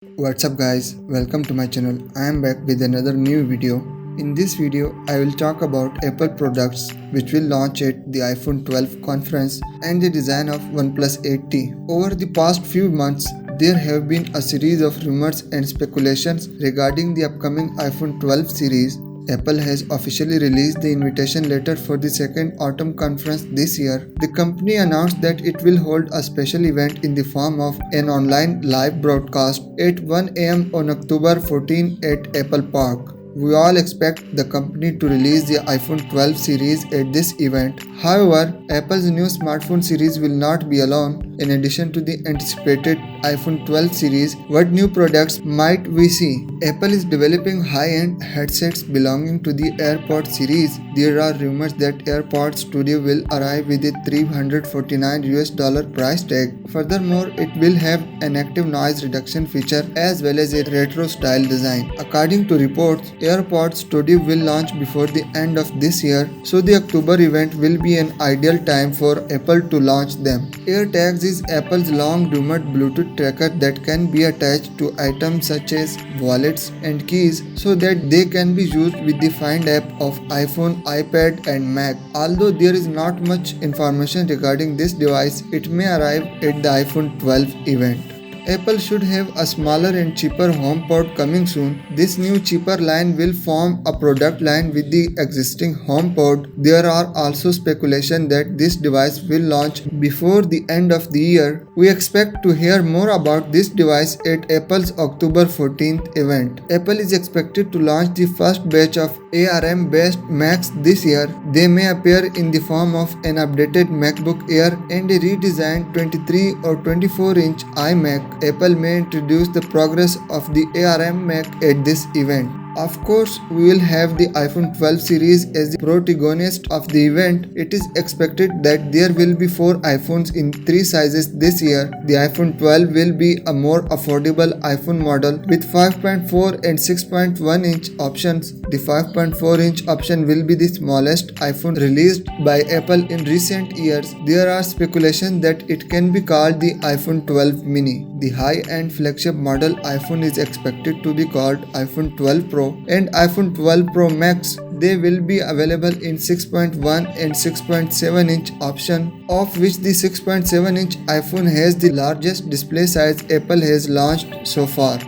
What's up guys, welcome to my channel. I am back with another new video. In this video, I will talk about Apple products which will launch at the iPhone 12 conference and the design of Oneplus 8T. Over the past few months, there have been a series of rumors and speculations regarding the upcoming iPhone 12 series. Apple has officially released the invitation letter for the second autumn conference this year. The company announced that it will hold a special event in the form of an online live broadcast at 1 am on October 14 at Apple Park. We all expect the company to release the iPhone 12 series at this event. However, Apple's new smartphone series will not be alone. In addition to the anticipated iPhone 12 series, what new products might we see? Apple is developing high-end headsets belonging to the AirPods series. There are rumors that AirPods Studio will arrive with a $349 price tag. Furthermore, it will have an active noise reduction feature as well as a retro style design. According to reports, AirPods Studio will launch before the end of this year, so the October event will be an ideal time for Apple to launch them. AirTags is Apple's long-rumored Bluetooth tracker that can be attached to items such as wallets and keys so that they can be used with the Find app of iPhone, iPad and Mac. Although there is not much information regarding this device, it may arrive at the iPhone 12 event. Apple should have a smaller and cheaper HomePod coming soon. This new cheaper line will form a product line with the existing HomePod. There are also speculation that this device will launch before the end of the year. We expect to hear more about this device at Apple's October 14th event. Apple is expected to launch the first batch of ARM-based Macs this year. They may appear in the form of an updated MacBook Air and a redesigned 23 or 24-inch iMac. Apple may introduce the progress of the ARM Mac at this event. Of course, we will have the iPhone 12 series as the protagonist of the event. It is expected that there will be 4 iPhones in 3 sizes this year. The iPhone 12 will be a more affordable iPhone model with 5.4 and 6.1 inch options. The 5.4 inch option will be the smallest iPhone released by Apple in recent years. There are speculations that it can be called the iPhone 12 mini. The high-end flagship model iPhone is expected to be called iPhone 12 Pro and iPhone 12 Pro Max. They will be available in 6.1 and 6.7 inch option, of which the 6.7 inch iPhone has the largest display size Apple has launched so far.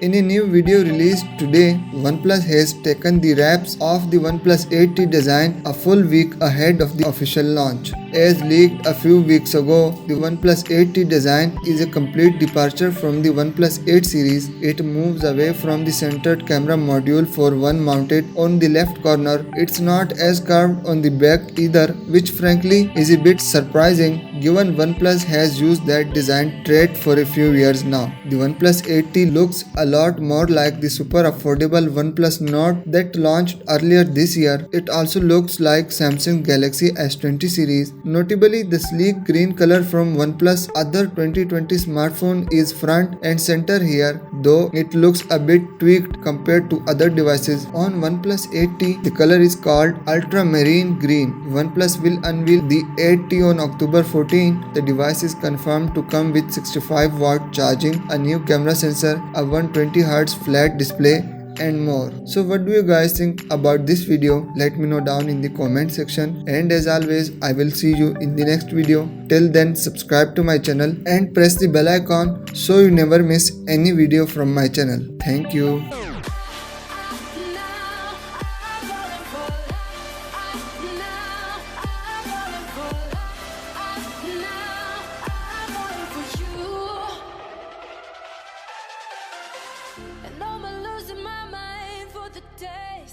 In a new video released today, OnePlus has taken the wraps off the OnePlus 8T design a full week ahead of the official launch. As leaked a few weeks ago, the OnePlus 8T design is a complete departure from the OnePlus 8 series. It moves away from the centered camera module for one mounted on the left corner. It's not as curved on the back either, which frankly is a bit surprising given OnePlus has used that design trait for a few years now. The OnePlus 8T looks a lot more like the super affordable OnePlus Nord that launched earlier this year. It also looks like Samsung Galaxy S20 series. Notably, the sleek green color from OnePlus other 2020 smartphone is front and center here, though it looks a bit tweaked compared to other devices. On OnePlus 8T, the color is called ultramarine green. OnePlus will unveil the 8T on October 14. The device is confirmed to come with 65-watt charging, a new camera sensor, a 120Hz flat display and more. So what do you guys think about this video? Let me know down in the comment section, and as always I will see you in the next video. Till then, subscribe to my channel and press the bell icon so you never miss any video from my channel. Thank you.